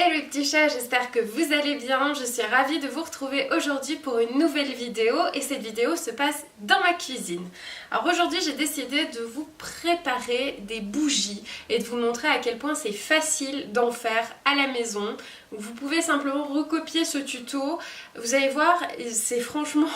Hello les petits chats, j'espère que vous allez bien. Je suis ravie de vous retrouver aujourd'hui pour une nouvelle vidéo et cette vidéo se passe dans ma cuisine. Alors aujourd'hui j'ai décidé de vous préparer des bougies et de vous montrer à quel point c'est facile d'en faire à la maison. Vous pouvez simplement recopier ce tuto, vous allez voir, c'est franchement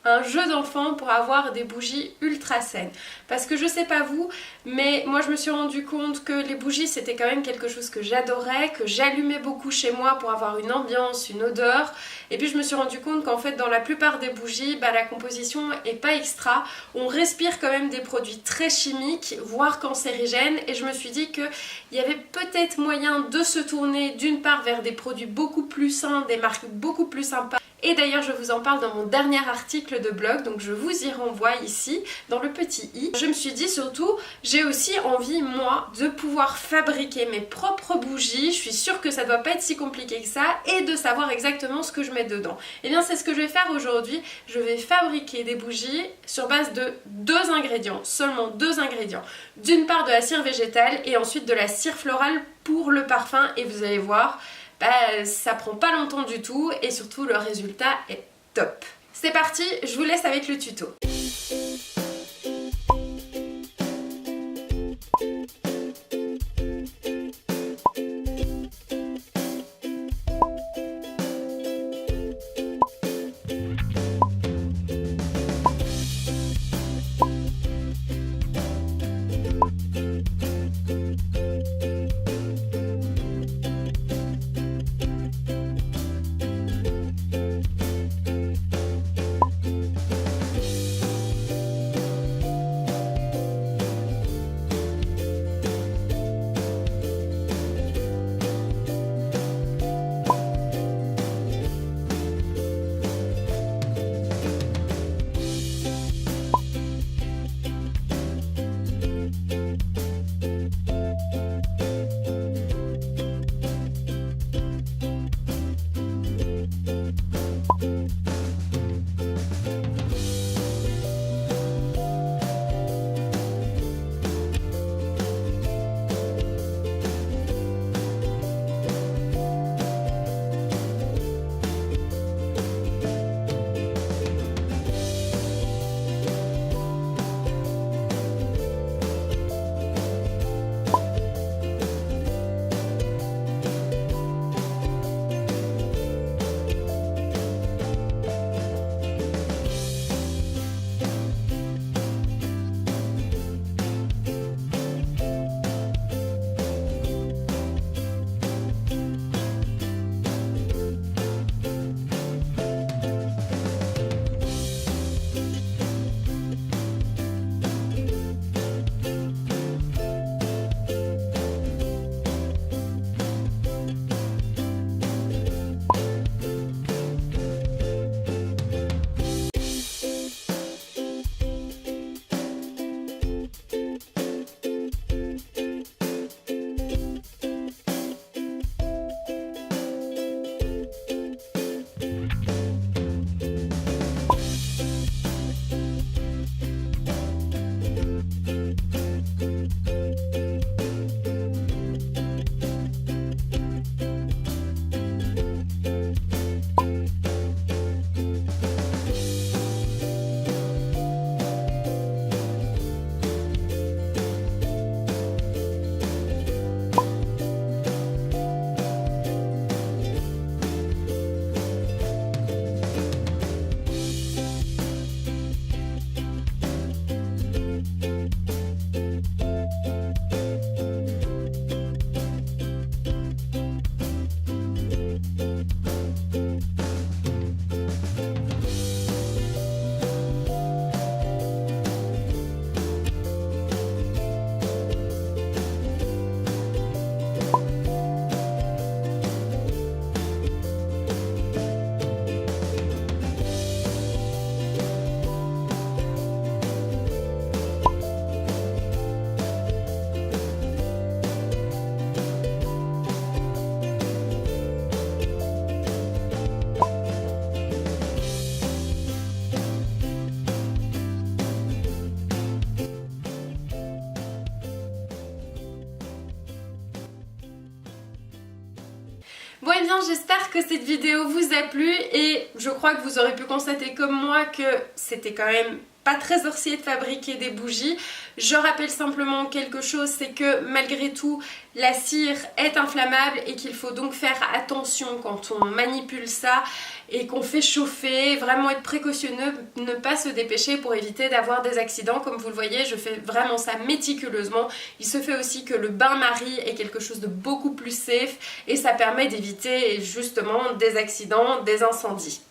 un jeu d'enfant pour avoir des bougies ultra saines. Parce que je sais pas vous, mais moi je me suis rendu compte que les bougies c'était quand même quelque chose que j'adorais, que j'allumais beaucoup chez moi pour avoir une ambiance, une odeur. Et puis je me suis rendu compte qu'en fait dans la plupart des bougies, la composition est pas extra. On respire quand même des produits très chimiques, voire cancérigènes. Et je me suis dit qu'il y avait peut-être moyen de se tourner d'une part vers des produits beaucoup plus sains, des marques beaucoup plus sympas. Et d'ailleurs je vous en parle dans mon dernier article de blog, donc je vous y renvoie ici dans le petit i. Je me suis dit surtout, j'ai aussi envie moi de pouvoir fabriquer mes propres bougies. Je suis sûre que ça doit pas être si compliqué que ça et de savoir exactement ce que je mets dedans. Et bien c'est ce que je vais faire aujourd'hui. Je vais fabriquer des bougies sur base de deux ingrédients, seulement deux ingrédients. D'une part de la cire végétale et ensuite de la cire florale pour le parfum et vous allez voir, ça prend pas longtemps du tout et surtout le résultat est top. C'est parti, je vous laisse avec le tuto. Bon et bien j'espère que cette vidéo vous a plu et je crois que vous aurez pu constater comme moi que c'était quand même pas très sorcier de fabriquer des bougies. Je rappelle simplement quelque chose, c'est que malgré tout la cire est inflammable et qu'il faut donc faire attention quand on manipule ça et qu'on fait chauffer, vraiment être précautionneux, ne pas se dépêcher pour éviter d'avoir des accidents. Comme vous le voyez, je fais vraiment ça méticuleusement. Il se fait aussi que le bain-marie est quelque chose de beaucoup plus safe et ça permet d'éviter justement des accidents, des incendies.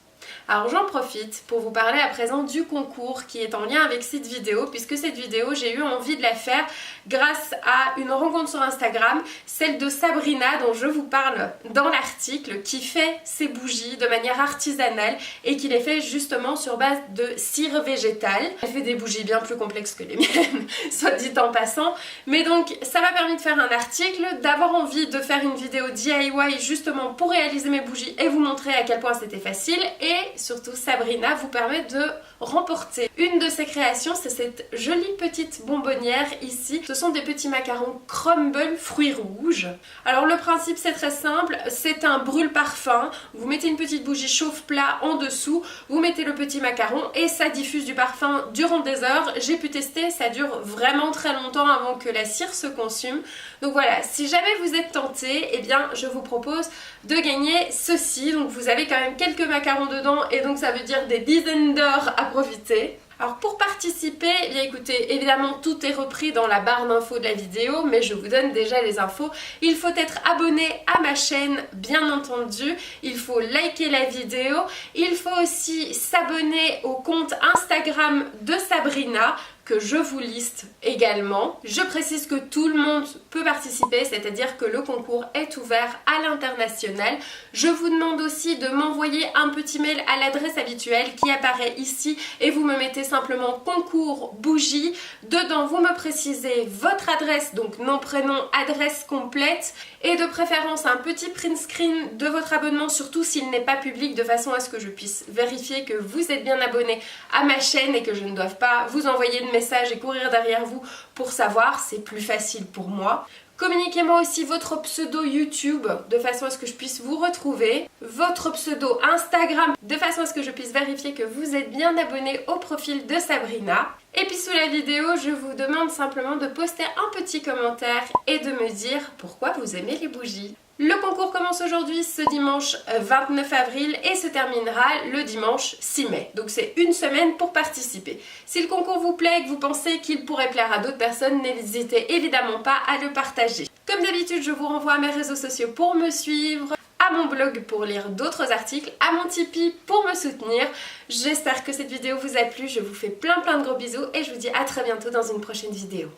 Alors j'en profite pour vous parler à présent du concours qui est en lien avec cette vidéo, puisque cette vidéo j'ai eu envie de la faire grâce à une rencontre sur Instagram, celle de Sabrina dont je vous parle dans l'article, qui fait ses bougies de manière artisanale et qui les fait justement sur base de cire végétale. Elle fait des bougies bien plus complexes que les miennes, soit dit en passant, mais donc ça m'a permis de faire un article, d'avoir envie de faire une vidéo DIY justement pour réaliser mes bougies et vous montrer à quel point c'était facile, et surtout Sabrina vous permet de remporter une de ses créations, c'est cette jolie petite bonbonnière ici. Ce sont des petits macarons crumble fruits rouges. Alors le principe c'est très simple, c'est un brûle-parfum, vous mettez une petite bougie chauffe-plat en dessous, vous mettez le petit macaron et ça diffuse du parfum durant des heures. J'ai pu tester, ça dure vraiment très longtemps avant que la cire se consume. Donc voilà, si jamais vous êtes tenté, eh bien je vous propose de gagner ceci. Donc vous avez quand même quelques macarons dedans et donc ça veut dire des dizaines d'heures à profiter. Alors pour participer, eh bien écoutez, évidemment tout est repris dans la barre d'infos de la vidéo, mais je vous donne déjà les infos. Il faut être abonné à ma chaîne, bien entendu, il faut liker la vidéo, il faut aussi s'abonner au compte Instagram de Sabrina, que je vous liste également. Je précise que tout le monde peut participer, c'est-à-dire que le concours est ouvert à l'international. Je vous demande aussi de m'envoyer un petit mail à l'adresse habituelle qui apparaît ici et vous me mettez simplement concours bougie. Dedans, vous me précisez votre adresse, donc nom, prénom, adresse complète et de préférence un petit print screen de votre abonnement, surtout s'il n'est pas public, de façon à ce que je puisse vérifier que vous êtes bien abonné à ma chaîne et que je ne doive pas vous envoyer de message et courir derrière vous pour savoir, c'est plus facile pour moi. Communiquez-moi aussi votre pseudo YouTube de façon à ce que je puisse vous retrouver, votre pseudo Instagram de façon à ce que je puisse vérifier que vous êtes bien abonné au profil de Sabrina. Et puis sous la vidéo, je vous demande simplement de poster un petit commentaire et de me dire pourquoi vous aimez les bougies. Le concours commence aujourd'hui, ce dimanche 29 avril et se terminera le dimanche 6 mai. Donc c'est une semaine pour participer. Si le concours vous plaît et que vous pensez qu'il pourrait plaire à d'autres personnes, n'hésitez évidemment pas à le partager. Comme d'habitude, je vous renvoie à mes réseaux sociaux pour me suivre, à mon blog pour lire d'autres articles, à mon Tipeee pour me soutenir. J'espère que cette vidéo vous a plu, je vous fais plein de gros bisous et je vous dis à très bientôt dans une prochaine vidéo.